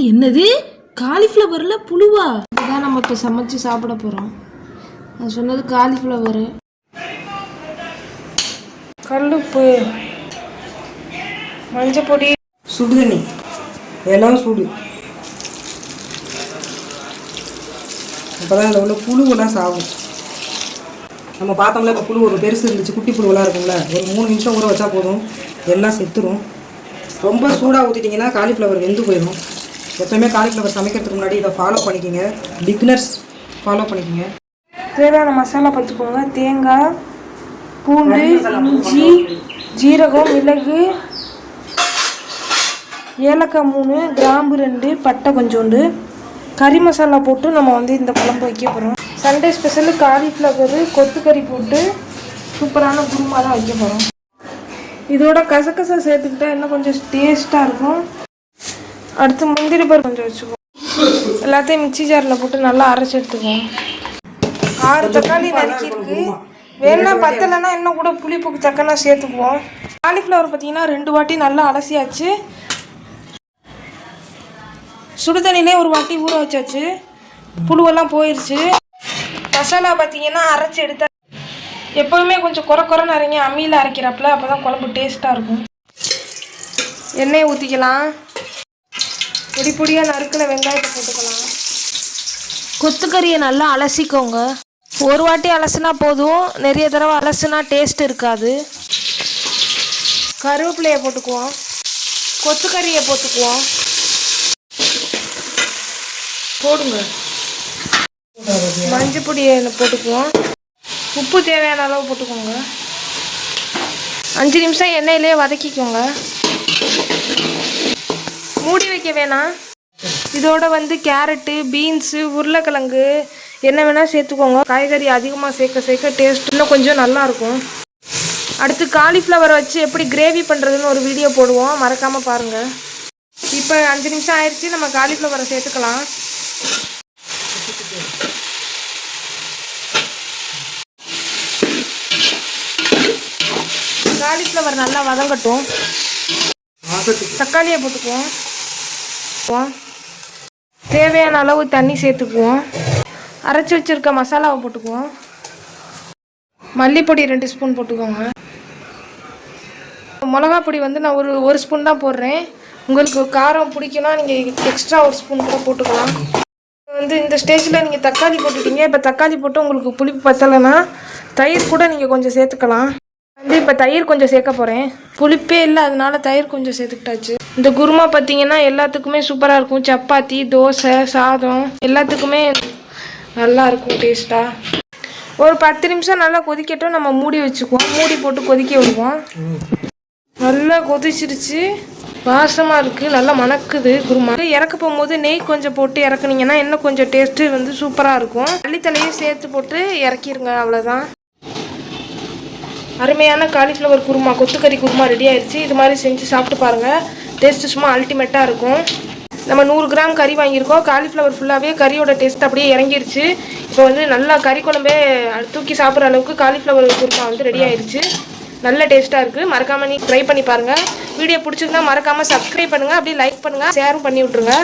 என்னது காலிஃப்ளவர்ல புழுவா? இதுதான் நம்ம இப்போ சமைச்சு சாப்பிட போகிறோம். நான் சொன்னது காலிஃப்ளவரு. கல்லுப்பு, மஞ்சள் பொடி, சுடு தண்ணி, எல்லாம் சூடு. அப்போதான் அதில் உள்ள புழுவெல்லாம் சாகும். நம்ம பார்த்தோம்ல இப்போ புழு ஒரு பெருசு இருந்துச்சு, குட்டி புழுவெல்லாம் இருக்கும்ல, ஒரு 3 நிமிஷம் ஊற வச்சா போதும், எல்லாம் செத்துரும். ரொம்ப சூடாக ஊற்றிட்டிங்கன்னா காலிஃப்ளவர் வெந்து போயிடும். எப்போயுமே காலிஃப்ளவர் சமைக்கிறதுக்கு முன்னாடி இதை ஃபாலோ பண்ணிக்கோங்க. பிகினர்ஸ் ஃபாலோ பண்ணிக்கோங்க. தேவையான மசாலா பார்த்துக்கோங்க. தேங்காய், பூண்டு, இஞ்சி, ஜீரகம், மிளகு, ஏலக்காய் 3, கிராம்பு 2, பட்டை கொஞ்சோண்டு, கறி மசாலா போட்டு நம்ம வந்து இந்த குழம்பு வைக்க போகிறோம். சண்டே ஸ்பெஷலு காலிஃப்ளவரு கொத்துக்கறி போட்டு சூப்பரான குருமா தான் வைக்க போகிறோம். இதோட கசகசா சேர்த்துக்கிட்டா இன்னும் கொஞ்சம் டேஸ்ட்டாக இருக்கும். அடுத்து முந்திரி பருப்பு கொஞ்சம் வச்சுக்குவோம். எல்லாத்தையும் மிக்சி ஜாரில் போட்டு நல்லா அரைச்சி எடுத்துக்குவோம். 6 தக்காளி நறுக்கி இருக்கு. வேணா பத்தலைன்னா இன்னும் கூட புளிப்புக்கு தக்கனா சேர்த்துக்குவோம். காலிஃப்ளவர் பார்த்தீங்கன்னா 2 வாட்டி நல்லா அலசியாச்சு. சுடுதண்ணிலே ஒரு வாட்டி ஊற வச்சாச்சு. புழுவெல்லாம் போயிடுச்சு. மசாலா பார்த்தீங்கன்னா அரைச்சி எடுத்தா எப்போவுமே கொஞ்சம் குறைன்னு அரைங்க. அம்மியில் அரைக்கிறப்பல அப்போ தான் குழம்பு டேஸ்ட்டாக இருக்கும். எண்ணெயை ஊற்றிக்கலாம். பொடியாக நறுக்கில் வெங்காயத்தை போட்டுக்கலாம். கொத்துக்கறியை நல்லா அலசிக்கோங்க. ஒரு வாட்டி அலசுனா போதும், நிறைய தடவை அலசுனா டேஸ்ட் இருக்காது. கருவேப்பிலையை போட்டுக்குவோம். கொத்துக்கறியை போட்டுக்குவோம். போடுங்க. மஞ்சள் பொடியை போட்டுக்குவோம். உப்பு தேவையான அளவு போட்டுக்கோங்க. 5 நிமிஷம் எண்ணெயிலே வதக்கிக்கோங்க. மூடி வைக்க வேணாம். இதோட வந்து கேரட்டு, பீன்ஸு, உருளைக்கிழங்கு என்ன வேணால் சேர்த்துக்கோங்க. காய்கறி அதிகமாக சேர்க்க டேஸ்ட் இன்னும் கொஞ்சம் நல்லாயிருக்கும். அடுத்து காலிஃப்ளவரை வச்சு எப்படி கிரேவி பண்ணுறதுன்னு ஒரு வீடியோ போடுவோம், மறக்காமல் பாருங்கள். இப்போ 5 நிமிஷம் ஆயிடுச்சு. நம்ம காலிஃப்ளவரை சேர்த்துக்கலாம். காலிஃப்ளவர் நல்லா வதங்கட்டும். தக்காளியை போட்டுக்குவோம். தேவையான அளவு தண்ணி சேர்த்துக்குவோம். அரைச்சி வச்சுருக்க மசாலாவை போட்டுக்குவோம். மல்லிப்பொடி 2 ஸ்பூன் போட்டுக்கோங்க. மிளகா பொடி வந்து நான் ஒரு ஸ்பூன் தான் போடுறேன். உங்களுக்கு காரம் பிடிக்குன்னா நீங்கள் எக்ஸ்ட்ரா 1 ஸ்பூன் கூட போட்டுக்கலாம். வந்து இந்த ஸ்டேஜில் நீங்கள் தக்காளி போட்டுட்டீங்க. இப்போ தக்காளி போட்டு உங்களுக்கு புளிப்பு பத்தலைன்னா தயிர் கூட நீங்கள் கொஞ்சம் சேர்த்துக்கலாம். வந்து இப்போ தயிர் கொஞ்சம் சேர்க்க போகிறேன். புளிப்பே இல்லை, அதனால தயிர் கொஞ்சம் சேர்த்துக்கிட்டாச்சு. இந்த குருமா பார்த்தீங்கன்னா எல்லாத்துக்குமே சூப்பராக இருக்கும். சப்பாத்தி, தோசை, சாதம் எல்லாத்துக்குமே நல்லா இருக்கும் டேஸ்ட்டாக. ஒரு 10 நிமிஷம் நல்லா கொதிக்கட்டும். நம்ம மூடி வச்சுக்குவோம். மூடி போட்டு கொதிக்க விடுவோம். நல்லா கொதிச்சிருச்சு. வாசமாக இருக்குது, நல்லா மணக்குது குருமா. இறக்க போகும்போது நெய் கொஞ்சம் போட்டு இறக்குனீங்கன்னா இன்னும் கொஞ்சம் டேஸ்ட்டு வந்து சூப்பராக இருக்கும். மல்லித்தலையும் சேர்த்து போட்டு இறக்கிருங்க, அவ்வளோதான். அருமையான காலிஃப்ளவர் குருமா, கொத்துக்கறி குருமா ரெடி ஆயிடுச்சு. இது மாதிரி செஞ்சு சாப்பிட்டு பாருங்கள். டேஸ்ட்டு சும்மா அல்டிமேட்டாக இருக்கும். நம்ம 100 கிராம் கறி வாங்கியிருக்கோம். காலிஃப்ளவர் ஃபுல்லாகவே கறியோட டேஸ்ட் அப்படியே இறங்கிருச்சு. இப்போ வந்து நல்லா கறி குழம்பே தூக்கி சாப்பிட்ற அளவுக்கு காலிஃப்ளவர் குருமா வந்து ரெடி ஆயிடுச்சு. நல்ல டேஸ்ட்டாக இருக்குது. மறக்காமல் ட்ரை பண்ணி பாருங்கள். வீடியோ பிடிச்சிருந்தா மறக்காமல் சப்ஸ்கிரைப் பண்ணுங்கள். அப்படியே லைக் பண்ணுங்கள், ஷேரும் பண்ணி விட்ருங்க.